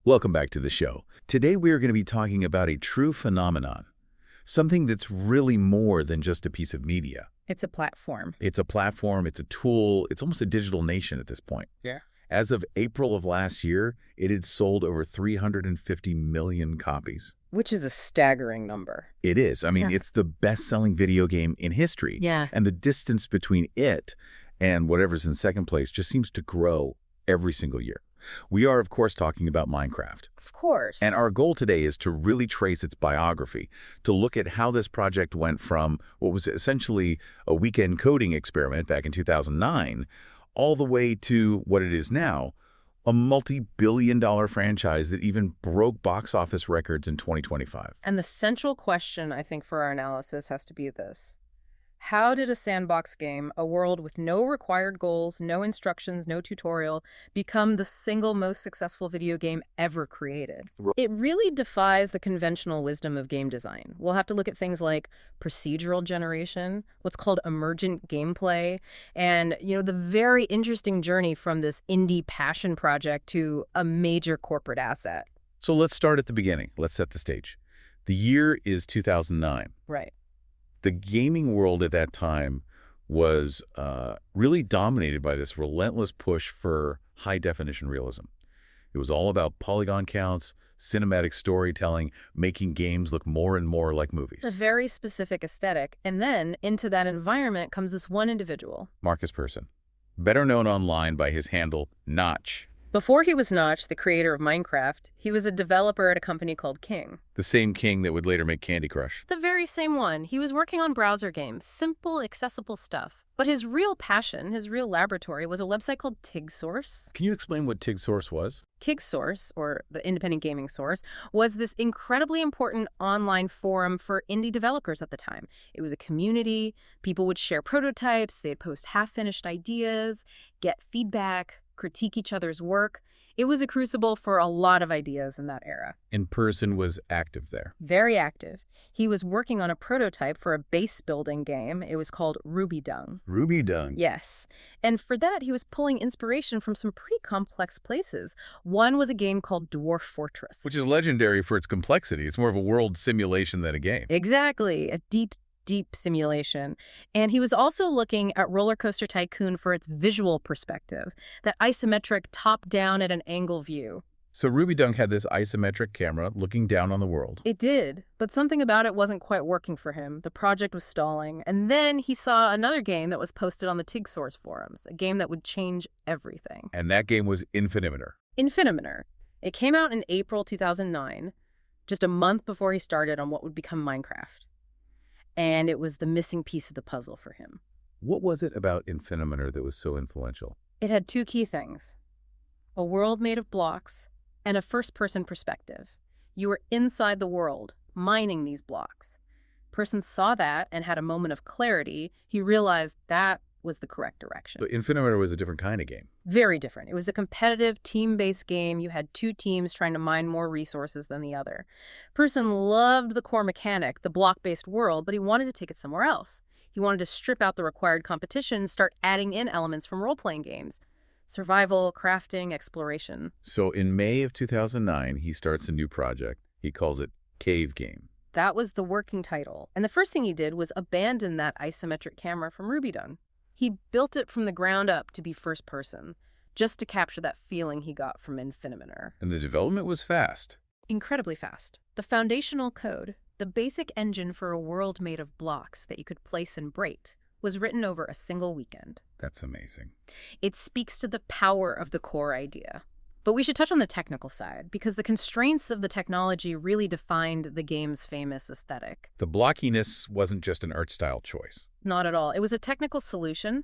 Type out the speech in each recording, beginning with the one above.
Welcome back to the show. Today we are going to be talking about a true phenomenon, something that's really more than just a piece of media. It's a platform. It's a platform, it's a tool, it's almost a digital nation at this point. Yeah. As of April of last year, it had sold over 350 million copies. Which is a staggering number. It is. I mean, it's the best-selling video game in history. Yeah. And the distance between it and whatever's in second place just seems to grow every single year. We are, of course, talking about Minecraft. Of course. And our goal today is to really trace its biography, to look at how this project went from what was essentially a weekend coding experiment back in 2009, all the way to what it is now, a multi-billion-dollar franchise that even broke box office records in 2025. And the central question, I think, for our analysis has to be this. How did a sandbox game, a world with no required goals, no instructions, no tutorial, become the single most successful video game ever created? It really defies the conventional wisdom of game design. We'll have to look at things like procedural generation, what's called emergent gameplay, and, the very interesting journey from this indie passion project to a major corporate asset. So let's start at the beginning. Let's set the stage. The year is 2009. Right. The gaming world at that time was really dominated by this relentless push for high-definition realism. It was all about polygon counts, cinematic storytelling, making games look more and more like movies. A very specific aesthetic. And then into that environment comes this one individual. Markus Persson, better known online by his handle, Notch. Before he was Notch, the creator of Minecraft, he was a developer at a company called King. The same King that would later make Candy Crush. The very same one. He was working on browser games, simple, accessible stuff. But his real passion, his real laboratory, was a website called TigSource. Can you explain what TigSource was? TigSource, or the independent gaming source, was this incredibly important online forum for indie developers at the time. It was a community. People would share prototypes. They'd post half-finished ideas, get feedback, critique each other's work. It was a crucible for a lot of ideas in that era. And Persson was active there. Very active. He was working on a prototype for a base-building game. It was called Ruby Dung. Ruby Dung? Yes. And for that, he was pulling inspiration from some pretty complex places. One was a game called Dwarf Fortress. Which is legendary for its complexity. It's more of a world simulation than a game. Exactly. A deep simulation. And he was also looking at Roller Coaster Tycoon for its visual perspective, that isometric top-down at an angle view. So Ruby Dung had this isometric camera looking down on the world. It did, but something about it wasn't quite working for him. The project was stalling. And then he saw another game that was posted on the TigSource forums, a game that would change everything. And that game was Infinimeter. Infinimeter. It came out in April 2009, just a month before he started on what would become Minecraft. And it was the missing piece of the puzzle for him. What was it about Infinimeter that was so influential? It had two key things: a world made of blocks and a first-person perspective. You were inside the world, mining these blocks. Persson saw that and had a moment of clarity. He realized that was the correct direction. But Infinimeter was a different kind of game. Very different. It was a competitive, team-based game. You had two teams trying to mine more resources than the other. Persson loved the core mechanic, the block-based world, but he wanted to take it somewhere else. He wanted to strip out the required competition and start adding in elements from role-playing games. Survival, crafting, exploration. So in May of 2009, he starts a new project. He calls it Cave Game. That was the working title. And the first thing he did was abandon that isometric camera from Ruby Dung. He built it from the ground up to be first person, just to capture that feeling he got from Infinimeter. And the development was fast. Incredibly fast. The foundational code, the basic engine for a world made of blocks that you could place and break, was written over a single weekend. That's amazing. It speaks to the power of the core idea. But we should touch on the technical side, because the constraints of the technology really defined the game's famous aesthetic. The blockiness wasn't just an art style choice. Not at all. It was a technical solution.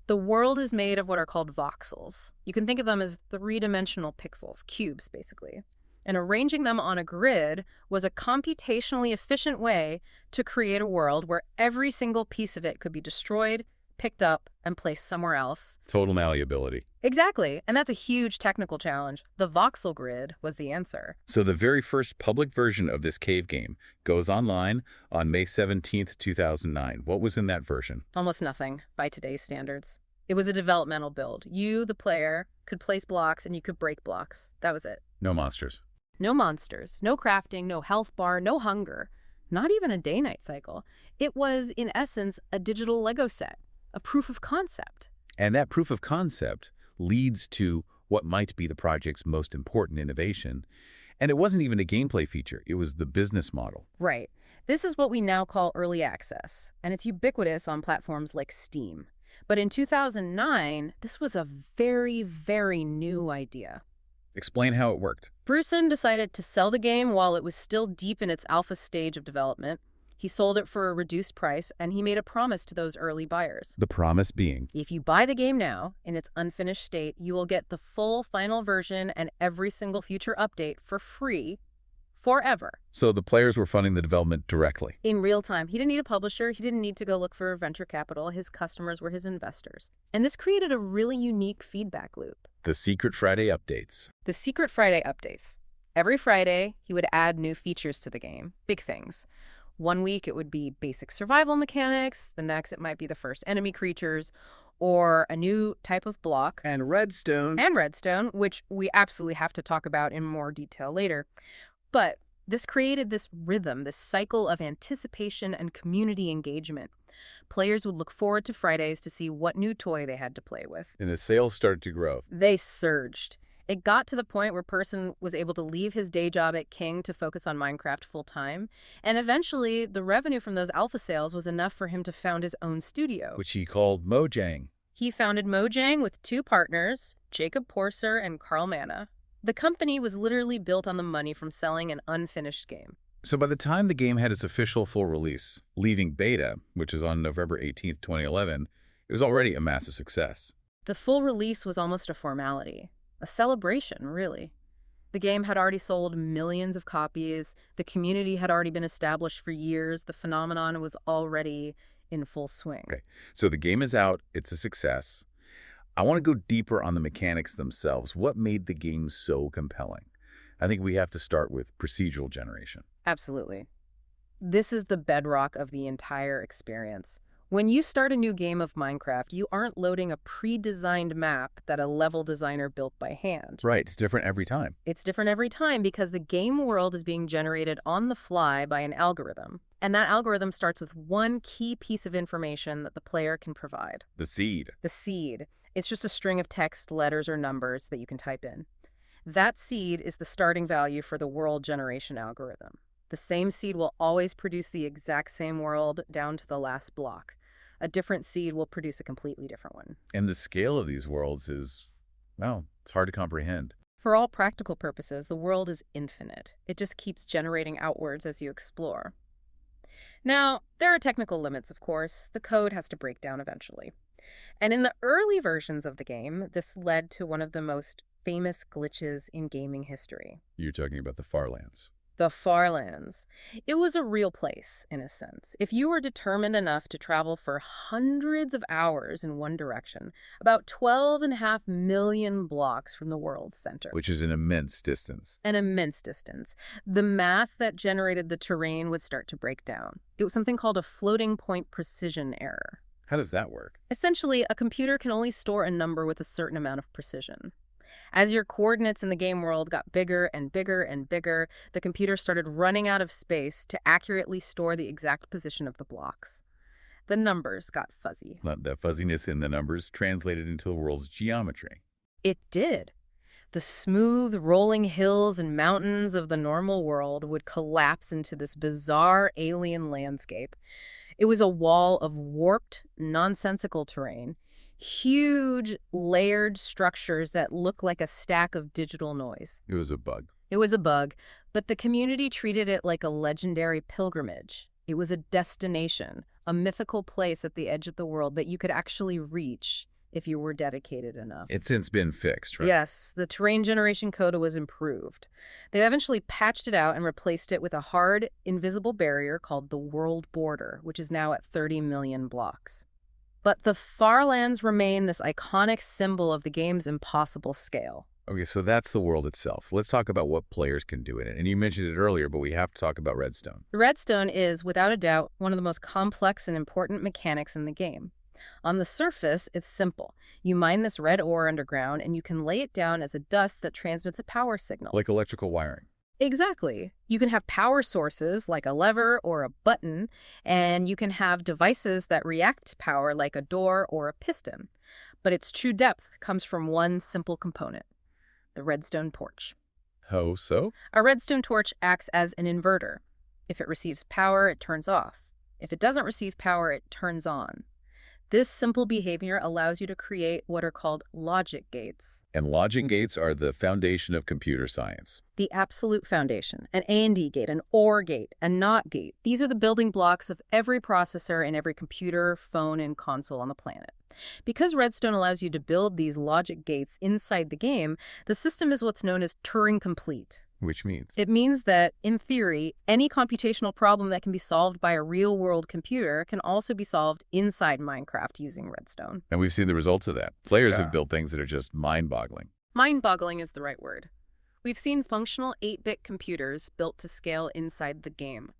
The world is made of what are called voxels. You can think of them as three-dimensional pixels, cubes, basically. And arranging them on a grid was a computationally efficient way to create a world where every single piece of it could be destroyed, picked up, and placed somewhere else. Total malleability. Exactly, and that's a huge technical challenge. The voxel grid was the answer. So the very first public version of this cave game goes online on May 17th, 2009. What was in that version? Almost nothing by today's standards. It was a developmental build. You, the player, could place blocks and you could break blocks. That was it. No monsters. No monsters, no crafting, no health bar, no hunger. Not even a day-night cycle. It was, in essence, a digital Lego set, a proof of concept. And that proof of concept leads to what might be the project's most important innovation. And it wasn't even a gameplay feature. It was the business model. Right. This is what we now call early access, and it's ubiquitous on platforms like Steam. But in 2009, this was a very, very new idea. Explain how it worked. Persson decided to sell the game while it was still deep in its alpha stage of development. He sold it for a reduced price, and he made a promise to those early buyers. The promise being? If you buy the game now, in its unfinished state, you will get the full final version and every single future update for free, forever. So the players were funding the development directly. In real time. He didn't need a publisher. He didn't need to go look for venture capital. His customers were his investors. And this created a really unique feedback loop. The Secret Friday updates. The Secret Friday updates. Every Friday, he would add new features to the game. Big things. One week, it would be basic survival mechanics. The next, it might be the first enemy creatures, or a new type of block. And Redstone. And Redstone, which we absolutely have to talk about in more detail later. But this created this rhythm, this cycle of anticipation and community engagement. Players would look forward to Fridays to see what new toy they had to play with. And the sales started to grow. They surged. It got to the point where Persson was able to leave his day job at King to focus on Minecraft full-time. And eventually, the revenue from those alpha sales was enough for him to found his own studio, which he called Mojang. He founded Mojang with two partners, Jacob Porser and Carl Manna. The company was literally built on the money from selling an unfinished game. So by the time the game had its official full release, leaving beta, which was on November 18th, 2011, it was already a massive success. The full release was almost a formality. A celebration, really. The game had already sold millions of copies. The community had already been established for years. The phenomenon was already in full swing. Okay, so the game is out. It's a success. I want to go deeper on the mechanics themselves. What made the game so compelling? I think we have to start with procedural generation. Absolutely. This is the bedrock of the entire experience. When you start a new game of Minecraft, you aren't loading a pre-designed map that a level designer built by hand. Right, it's different every time. It's different every time because the game world is being generated on the fly by an algorithm. And that algorithm starts with one key piece of information that the player can provide. The seed. The seed. It's just a string of text, letters, or numbers that you can type in. That seed is the starting value for the world generation algorithm. The same seed will always produce the exact same world down to the last block. A different seed will produce a completely different one. And the scale of these worlds is, well, it's hard to comprehend. For all practical purposes, the world is infinite. It just keeps generating outwards as you explore. Now, there are technical limits, of course. The code has to break down eventually. And in the early versions of the game, this led to one of the most famous glitches in gaming history. You're talking about the Farlands. The Farlands. It was a real place, in a sense. If you were determined enough to travel for hundreds of hours in one direction, about 12.5 million blocks from the world's center. Which is an immense distance. An immense distance. The math that generated the terrain would start to break down. It was something called a floating point precision error. How does that work? Essentially, a computer can only store a number with a certain amount of precision. As your coordinates in the game world got bigger and bigger and bigger, the computer started running out of space to accurately store the exact position of the blocks. The numbers got fuzzy. The fuzziness in the numbers translated into the world's geometry. It did. The smooth, rolling hills and mountains of the normal world would collapse into this bizarre alien landscape. It was a wall of warped, nonsensical terrain. Huge, layered structures that look like a stack of digital noise. It was a bug. It was a bug, but the community treated it like a legendary pilgrimage. It was a destination, a mythical place at the edge of the world that you could actually reach if you were dedicated enough. It's since been fixed, right? Yes, the terrain generation code was improved. They eventually patched it out and replaced it with a hard, invisible barrier called the world border, which is now at 30 million blocks. But the Farlands remain this iconic symbol of the game's impossible scale. Okay, so that's the world itself. Let's talk about what players can do in it. And you mentioned it earlier, but we have to talk about Redstone. Redstone is, without a doubt, one of the most complex and important mechanics in the game. On the surface, it's simple. You mine this red ore underground, and you can lay it down as a dust that transmits a power signal. Like electrical wiring. Exactly. You can have power sources like a lever or a button, and you can have devices that react to power like a door or a piston. But its true depth comes from one simple component, the redstone torch. Oh, so? A redstone torch acts as an inverter. If it receives power, it turns off. If it doesn't receive power, it turns on. This simple behavior allows you to create what are called logic gates. And logic gates are the foundation of computer science. The absolute foundation. An AND gate, an OR gate, a NOT gate. These are the building blocks of every processor and every computer, phone, and console on the planet. Because Redstone allows you to build these logic gates inside the game, the system is what's known as Turing complete. Which means? It means that, in theory, any computational problem that can be solved by a real-world computer can also be solved inside Minecraft using Redstone. And we've seen the results of that. Players have built things that are just mind-boggling. Mind-boggling is the right word. We've seen functional 8-bit computers built to scale inside the game.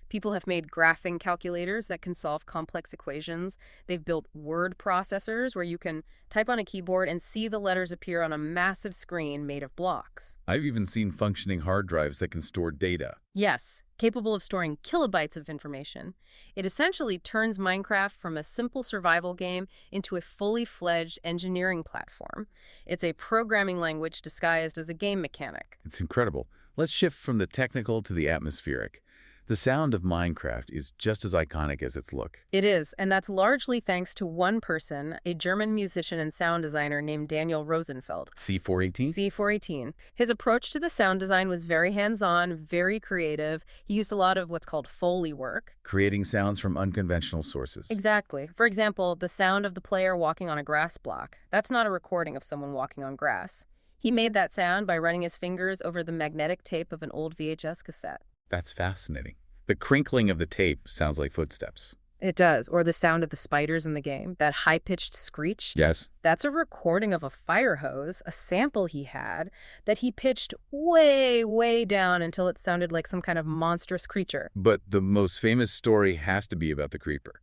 People have made graphing calculators that can solve complex equations. They've built word processors where you can type on a keyboard and see the letters appear on a massive screen made of blocks. I've even seen functioning hard drives that can store data. Yes, capable of storing kilobytes of information. It essentially turns Minecraft from a simple survival game into a fully fledged engineering platform. It's a programming language disguised as a game mechanic. It's incredible. Let's shift from the technical to the atmospheric. The sound of Minecraft is just as iconic as its look. It is, and that's largely thanks to one person, a German musician and sound designer named Daniel Rosenfeld. C418? C418. His approach to the sound design was very hands-on, very creative. He used a lot of what's called Foley work. Creating sounds from unconventional sources. Exactly. For example, the sound of the player walking on a grass block. That's not a recording of someone walking on grass. He made that sound by running his fingers over the magnetic tape of an old VHS cassette. That's fascinating. The crinkling of the tape sounds like footsteps. It does. Or the sound of the spiders in the game, that high-pitched screech. Yes. That's a recording of a fire hose, a sample he had, that he pitched way, way down until it sounded like some kind of monstrous creature. But the most famous story has to be about the creeper.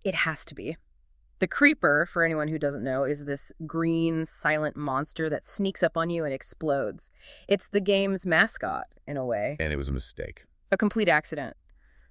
It has to be. The creeper, for anyone who doesn't know, is this green, silent monster that sneaks up on you and explodes. It's the game's mascot, in a way. And it was a mistake. A complete accident.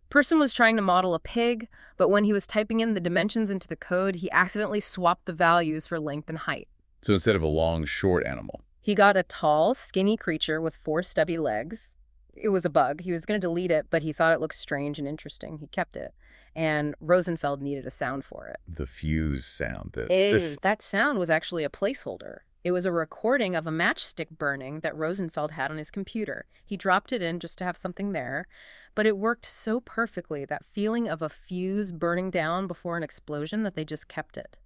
Persson was trying to model a pig, but when he was typing in the dimensions into the code, he accidentally swapped the values for length and height. So instead of a long, short animal. He got a tall, skinny creature with 4 stubby legs. It was a bug. He was going to delete it, but he thought it looked strange and interesting. He kept it. And Rosenfeld needed a sound for it. The fuse sound. That sound was actually a placeholder. It was a recording of a matchstick burning that Rosenfeld had on his computer. He dropped it in just to have something there, but it worked so perfectly, that feeling of a fuse burning down before an explosion, that they just kept it.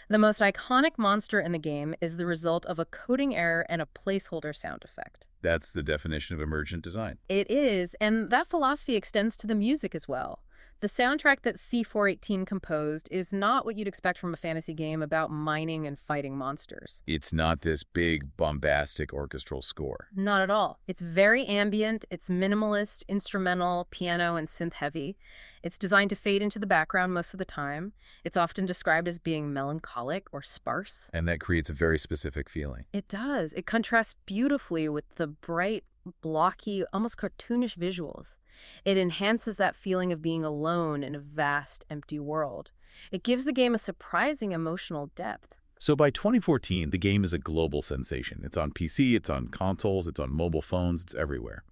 The most iconic monster in the game is the result of a coding error and a placeholder sound effect. That's the definition of emergent design. It is, and that philosophy extends to the music as well. The soundtrack that C418 composed is not what you'd expect from a fantasy game about mining and fighting monsters. It's not this big, bombastic orchestral score. Not at all. It's very ambient, it's minimalist, instrumental, piano, and synth-heavy. It's designed to fade into the background most of the time. It's often described as being melancholic or sparse. And that creates a very specific feeling. It does. It contrasts beautifully with the bright, blocky, almost cartoonish visuals. It enhances that feeling of being alone in a vast, empty world. It gives the game a surprising emotional depth. So by 2014, the game is a global sensation. It's on PC, it's on consoles, it's on mobile phones, it's everywhere.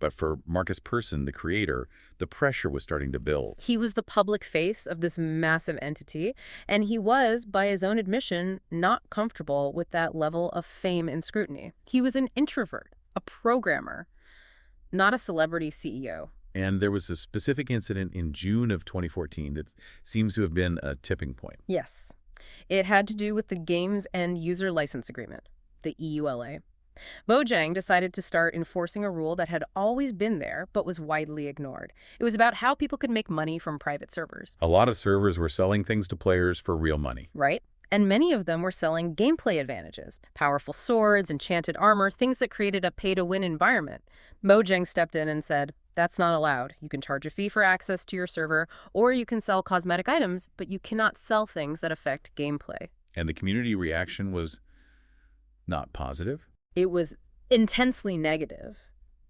But for Markus Persson, the creator, the pressure was starting to build. He was the public face of this massive entity, and he was, by his own admission, not comfortable with that level of fame and scrutiny. He was an introvert, a programmer, not a celebrity CEO. And there was a specific incident in June of 2014 that seems to have been a tipping point. Yes. It had to do with the game's end user license agreement, the EULA. Mojang decided to start enforcing a rule that had always been there but was widely ignored. It was about how people could make money from private servers. A lot of servers were selling things to players for real money. Right? And many of them were selling gameplay advantages, powerful swords, enchanted armor, things that created a pay-to-win environment. Mojang stepped in and said, That's not allowed. You can charge a fee for access to your server, or you can sell cosmetic items, but you cannot sell things that affect gameplay. And the community reaction was not positive? It was intensely negative.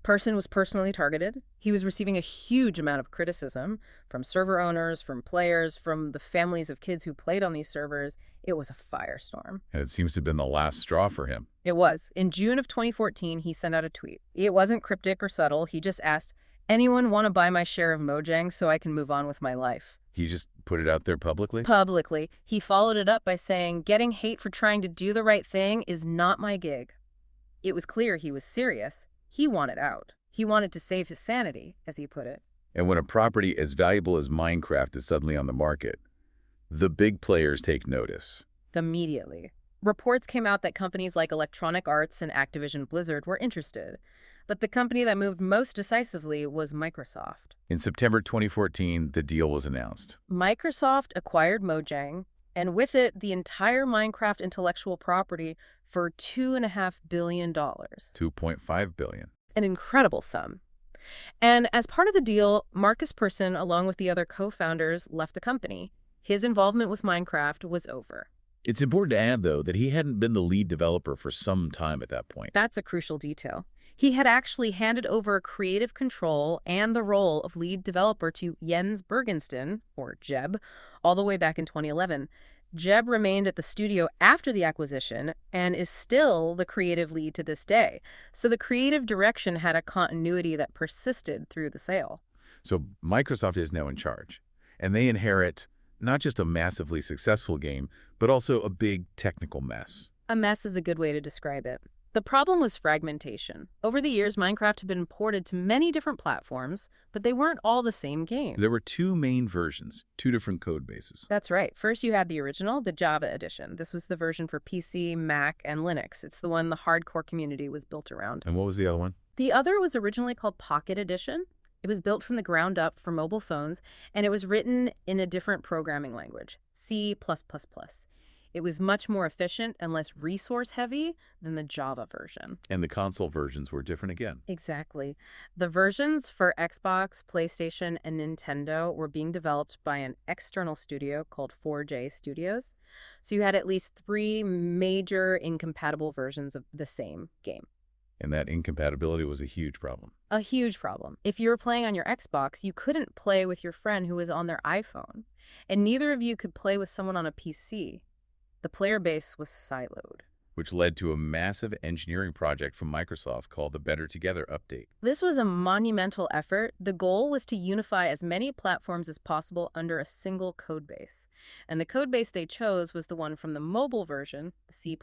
Persson was personally targeted. He was receiving a huge amount of criticism from server owners, from players, from the families of kids who played on these servers. It was a firestorm. And it seems to have been the last straw for him. It was. In June of 2014, he sent out a tweet. It wasn't cryptic or subtle. He just asked, "Anyone want to buy my share of Mojang so I can move on with my life?" He just put it out there publicly? Publicly. He followed it up by saying, "Getting hate for trying to do the right thing is not my gig." It was clear he was serious. He wanted out. He wanted to save his sanity, as he put it. And when a property as valuable as Minecraft is suddenly on the market, the big players take notice. Immediately. Reports came out that companies like Electronic Arts and Activision Blizzard were interested. But the company that moved most decisively was Microsoft. In September 2014, the deal was announced. Microsoft acquired Mojang, and with it, the entire Minecraft intellectual property for $2.5 billion. $2.5 billion. An incredible sum. And as part of the deal, Markus Persson, along with the other co-founders, left the company. His involvement with Minecraft was over. It's important to add, though, that he hadn't been the lead developer for some time at that point. That's a crucial detail. He had actually handed over creative control and the role of lead developer to Jens Bergensten, or Jeb, all the way back in 2011. Jeb remained at the studio after the acquisition and is still the creative lead to this day. So the creative direction had a continuity that persisted through the sale. So Microsoft is now in charge, and they inherit not just a massively successful game, but also a big technical mess. A mess is a good way to describe it. The problem was fragmentation. Over the years, Minecraft had been ported to many different platforms, but they weren't all the same game. There were two main versions, two different code bases. That's right. First, you had the original, the Java edition. This was the version for PC, Mac, and Linux. It's the one the hardcore community was built around. And what was the other one? The other was originally called Pocket Edition. It was built from the ground up for mobile phones, and it was written in a different programming language, C++. It was much more efficient and less resource-heavy than the Java version. And the console versions were different again. Exactly. The versions for Xbox, PlayStation, and Nintendo were being developed by an external studio called 4J Studios. So you had at least 3 major incompatible versions of the same game. And that incompatibility was a huge problem. A huge problem. If you were playing on your Xbox, you couldn't play with your friend who was on their iPhone. And neither of you could play with someone on a PC. The player base was siloed. Which led to a massive engineering project from Microsoft called the Better Together Update. This was a monumental effort. The goal was to unify as many platforms as possible under a single code base. And the code base they chose was the one from the mobile version, the C++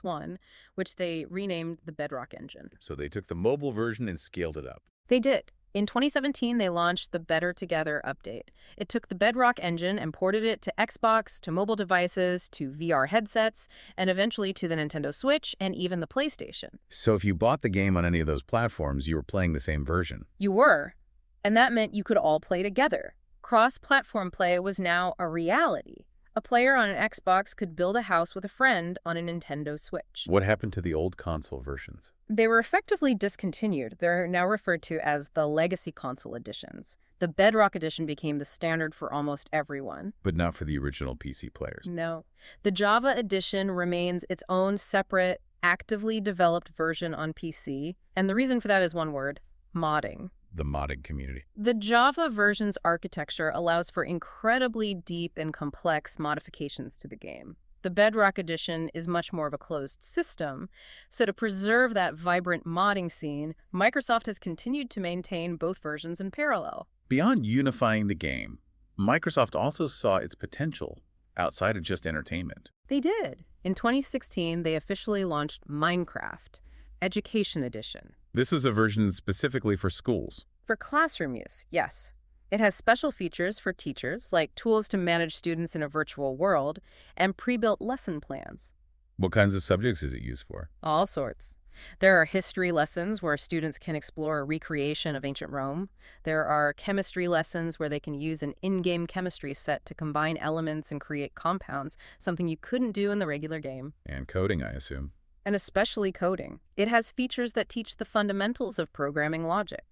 one, which they renamed the Bedrock engine. So they took the mobile version and scaled it up. They did. In 2017, they launched the Better Together update. It took the Bedrock engine and ported it to Xbox, to mobile devices, to VR headsets, and eventually to the Nintendo Switch and even the PlayStation. So if you bought the game on any of those platforms, you were playing the same version. You were. And that meant you could all play together. Cross-platform play was now a reality. A player on an Xbox could build a house with a friend on a Nintendo Switch. What happened to the old console versions? They were effectively discontinued. They're now referred to as the Legacy Console editions. The Bedrock edition became the standard for almost everyone. But not for the original PC players. No. The Java edition remains its own separate, actively developed version on PC. And the reason for that is one word: modding. The modding community. The Java version's architecture allows for incredibly deep and complex modifications to the game. The Bedrock edition is much more of a closed system, so to preserve that vibrant modding scene, Microsoft has continued to maintain both versions in parallel. Beyond unifying the game, Microsoft also saw its potential outside of just entertainment. They did. In 2016, they officially launched Minecraft, Education Edition. This was a version specifically for schools. For classroom use, yes. It has special features for teachers, like tools to manage students in a virtual world, and pre-built lesson plans. What kinds of subjects is it used for? All sorts. There are history lessons where students can explore a recreation of ancient Rome. There are chemistry lessons where they can use an in-game chemistry set to combine elements and create compounds, something you couldn't do in the regular game. And coding, I assume. And especially coding. It has features that teach the fundamentals of programming logic.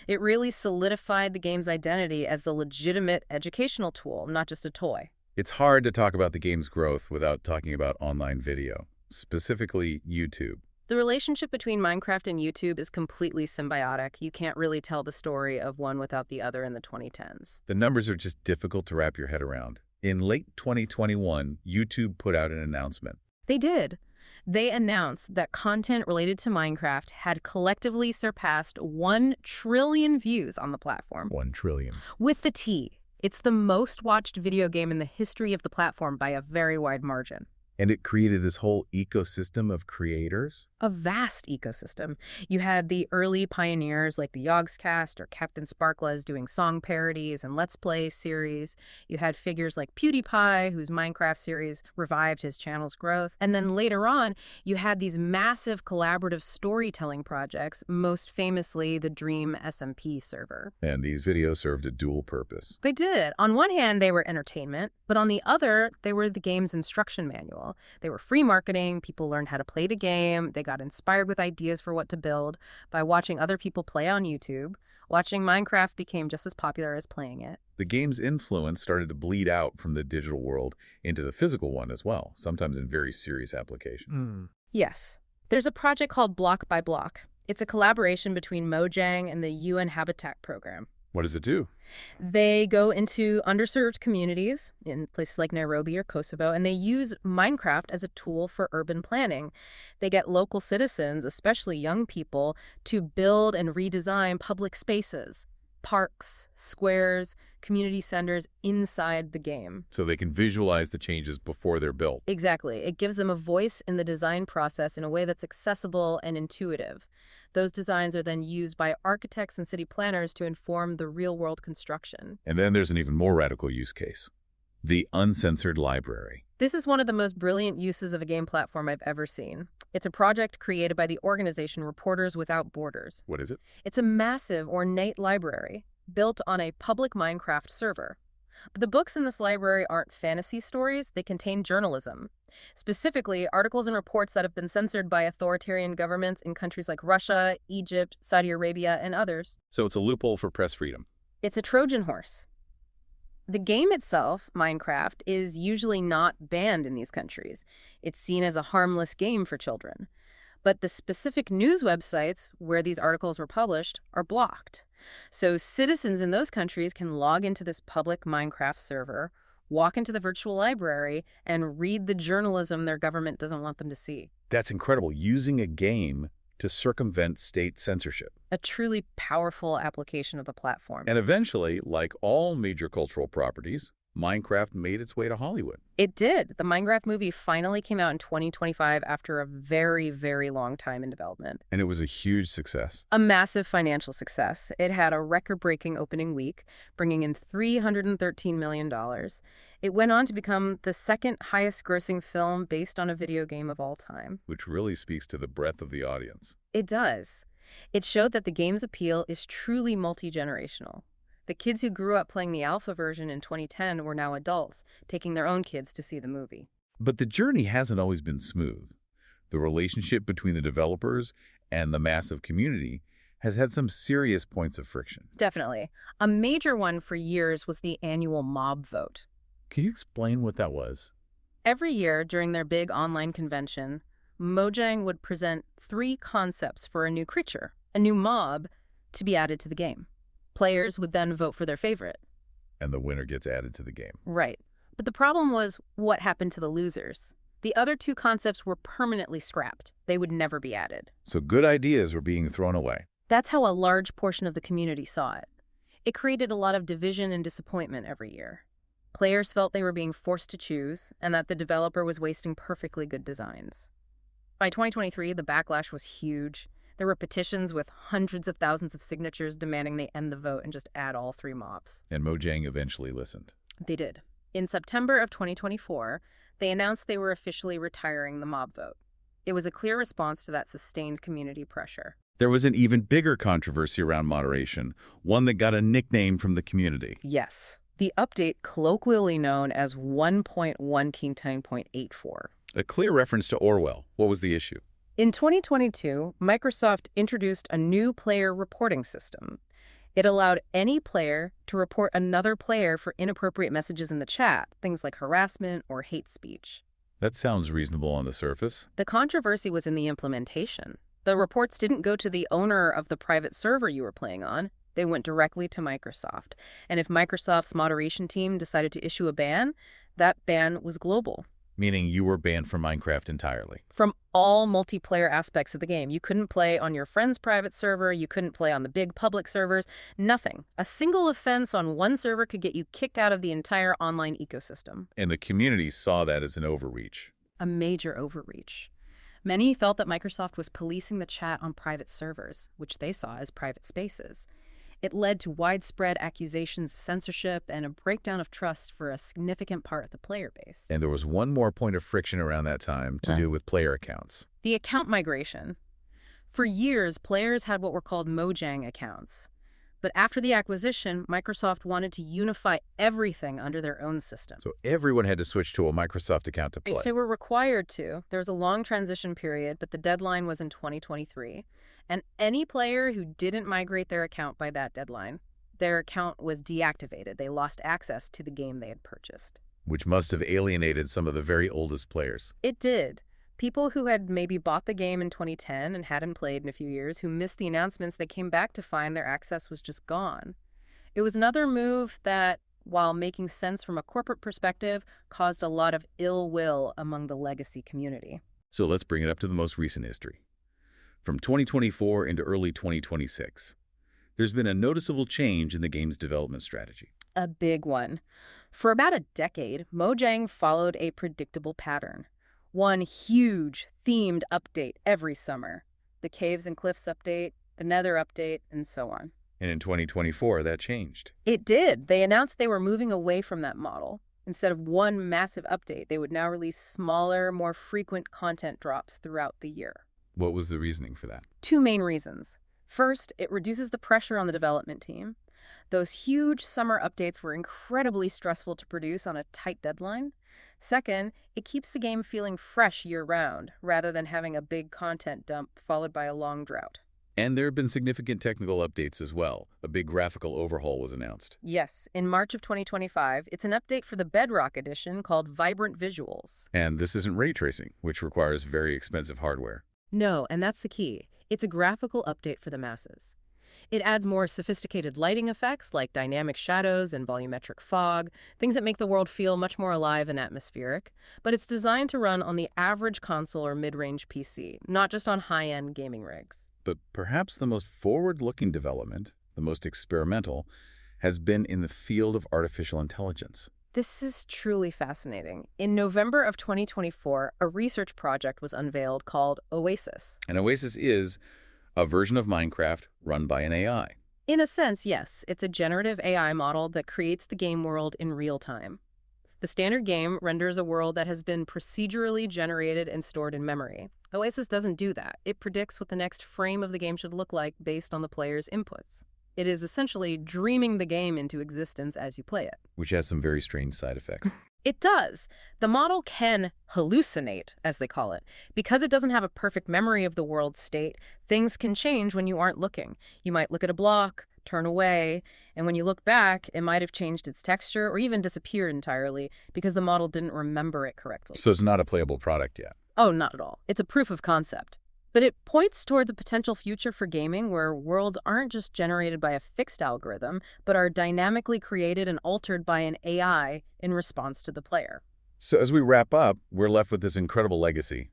It really solidified the game's identity as a legitimate educational tool, not just a toy. It's hard to talk about the game's growth without talking about online video, specifically YouTube. The relationship between Minecraft and YouTube is completely symbiotic. You can't really tell the story of one without the other in the 2010s. The numbers are just difficult to wrap your head around. In late 2021, YouTube put out an announcement. They did. They announced that content related to Minecraft had collectively surpassed 1 trillion views on the platform. 1 trillion. With the T. It's the most watched video game in the history of the platform by a very wide margin. And it created this whole ecosystem of creators? A vast ecosystem. You had the early pioneers like the Yogscast or Captain Sparklez doing song parodies and Let's Play series. You had figures like PewDiePie, whose Minecraft series revived his channel's growth. And then later on, you had these massive collaborative storytelling projects, most famously the Dream SMP server. And these videos served a dual purpose. They did. On one hand, they were entertainment, but on the other, they were the game's instruction manual. They were free marketing. People learned how to play the game. They got inspired with ideas for what to build by watching other people play on YouTube. Watching Minecraft became just as popular as playing it. The game's influence started to bleed out from the digital world into the physical one as well, sometimes in very serious applications. Yes. There's a project called Block by Block. It's a collaboration between Mojang and the UN Habitat Program. What does it do? They go into underserved communities in places like Nairobi or Kosovo, and they use Minecraft as a tool for urban planning. They get local citizens, especially young people, to build and redesign public spaces, parks, squares, community centers inside the game. So they can visualize the changes before they're built. Exactly. It gives them a voice in the design process in a way that's accessible and intuitive. Those designs are then used by architects and city planners to inform the real-world construction. And then there's an even more radical use case. The uncensored library. This is one of the most brilliant uses of a game platform I've ever seen. It's a project created by the organization Reporters Without Borders. What is it? It's a massive, ornate library built on a public Minecraft server. But the books in this library aren't fantasy stories, they contain journalism. Specifically, articles and reports that have been censored by authoritarian governments in countries like Russia, Egypt, Saudi Arabia, and others. So it's a loophole for press freedom. It's a Trojan horse. The game itself, Minecraft, is usually not banned in these countries. It's seen as a harmless game for children. But the specific news websites where these articles were published are blocked. So citizens in those countries can log into this public Minecraft server, walk into the virtual library, and read the journalism their government doesn't want them to see. That's incredible, using a game to circumvent state censorship. A truly powerful application of the platform. And eventually, like all major cultural properties, Minecraft made its way to Hollywood. It did. The Minecraft movie finally came out in 2025 after a very, very long time in development. And it was a huge success. A massive financial success. It had a record-breaking opening week, bringing in $313 million. It went on to become the second highest-grossing film based on a video game of all time. Which really speaks to the breadth of the audience. It does. It showed that the game's appeal is truly multi-generational. The kids who grew up playing the alpha version in 2010 were now adults, taking their own kids to see the movie. But the journey hasn't always been smooth. The relationship between the developers and the massive community has had some serious points of friction. Definitely. A major one for years was the annual mob vote. Can you explain what that was? Every year during their big online convention, Mojang would present 3 concepts for a new creature, a new mob, to be added to the game. Players would then vote for their favorite. And the winner gets added to the game. Right. But the problem was what happened to the losers. The other 2 concepts were permanently scrapped. They would never be added. So good ideas were being thrown away. That's how a large portion of the community saw it. It created a lot of division and disappointment every year. Players felt they were being forced to choose, and that the developer was wasting perfectly good designs. By 2023, the backlash was huge. There were petitions with hundreds of thousands of signatures demanding they end the vote and just add all 3 mobs. And Mojang eventually listened. They did. In September of 2024, they announced they were officially retiring the mob vote. It was a clear response to that sustained community pressure. There was an even bigger controversy around moderation, one that got a nickname from the community. Yes. The update, colloquially known as 1.1 King 10.84. A clear reference to Orwell. What was the issue? In 2022, Microsoft introduced a new player reporting system. It allowed any player to report another player for inappropriate messages in the chat, things like harassment or hate speech. That sounds reasonable on the surface. The controversy was in the implementation. The reports didn't go to the owner of the private server you were playing on. They went directly to Microsoft. And if Microsoft's moderation team decided to issue a ban, that ban was global. Meaning you were banned from Minecraft entirely. From all multiplayer aspects of the game. You couldn't play on your friend's private server, you couldn't play on the big public servers, nothing. A single offense on one server could get you kicked out of the entire online ecosystem. And the community saw that as an overreach. A major overreach. Many felt that Microsoft was policing the chat on private servers, which they saw as private spaces. It led to widespread accusations of censorship and a breakdown of trust for a significant part of the player base. And there was one more point of friction around that time to do with player accounts. The account migration. For years, players had what were called Mojang accounts. But after the acquisition, Microsoft wanted to unify everything under their own system. So everyone had to switch to a Microsoft account to play. They were required to. There was a long transition period, but the deadline was in 2023. And any player who didn't migrate their account by that deadline, their account was deactivated. They lost access to the game they had purchased. Which must have alienated some of the very oldest players. It did. People who had maybe bought the game in 2010 and hadn't played in a few years, who missed the announcements, they came back to find their access was just gone. It was another move that, while making sense from a corporate perspective, caused a lot of ill will among the legacy community. So let's bring it up to the most recent history. From 2024 into early 2026, there's been a noticeable change in the game's development strategy. A big one. For about a decade, Mojang followed a predictable pattern. One huge, themed update every summer. The Caves and Cliffs update, the Nether update, and so on. And in 2024, that changed. It did. They announced they were moving away from that model. Instead of one massive update, they would now release smaller, more frequent content drops throughout the year. What was the reasoning for that? Two main reasons. First, it reduces the pressure on the development team. Those huge summer updates were incredibly stressful to produce on a tight deadline. Second, it keeps the game feeling fresh year-round, rather than having a big content dump followed by a long drought. And there have been significant technical updates as well. A big graphical overhaul was announced. Yes, in March of 2025, it's an update for the Bedrock edition called Vibrant Visuals. And this isn't ray tracing, which requires very expensive hardware. No, and that's the key. It's a graphical update for the masses. It adds more sophisticated lighting effects like dynamic shadows and volumetric fog, things that make the world feel much more alive and atmospheric. But it's designed to run on the average console or mid-range PC, not just on high-end gaming rigs. But perhaps the most forward-looking development, the most experimental, has been in the field of artificial intelligence. This is truly fascinating. In November of 2024, a research project was unveiled called Oasis. And Oasis is a version of Minecraft run by an AI. In a sense, yes. It's a generative AI model that creates the game world in real time. The standard game renders a world that has been procedurally generated and stored in memory. Oasis doesn't do that. It predicts what the next frame of the game should look like based on the player's inputs. It is essentially dreaming the game into existence as you play it. Which has some very strange side effects. It does. The model can hallucinate, as they call it. Because it doesn't have a perfect memory of the world's state, things can change when you aren't looking. You might look at a block, turn away, and when you look back, it might have changed its texture or even disappeared entirely because the model didn't remember it correctly. So it's not a playable product yet? Oh, not at all. It's a proof of concept. But it points towards a potential future for gaming where worlds aren't just generated by a fixed algorithm, but are dynamically created and altered by an AI in response to the player. So as we wrap up, we're left with this incredible legacy.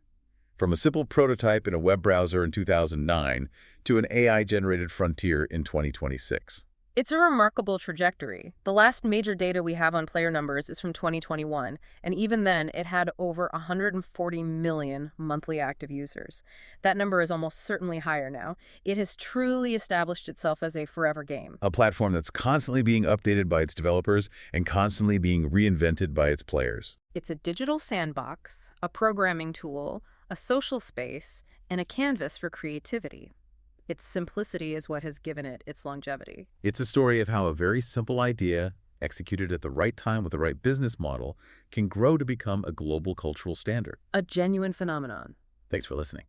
From a simple prototype in a web browser in 2009 to an AI-generated frontier in 2026. It's a remarkable trajectory. The last major data we have on player numbers is from 2021, and even then it had over 140 million monthly active users. That number is almost certainly higher now. It has truly established itself as a forever game. A platform that's constantly being updated by its developers and constantly being reinvented by its players. It's a digital sandbox, a programming tool, a social space, and a canvas for creativity. Its simplicity is what has given it its longevity. It's a story of how a very simple idea, executed at the right time with the right business model, can grow to become a global cultural standard. A genuine phenomenon. Thanks for listening.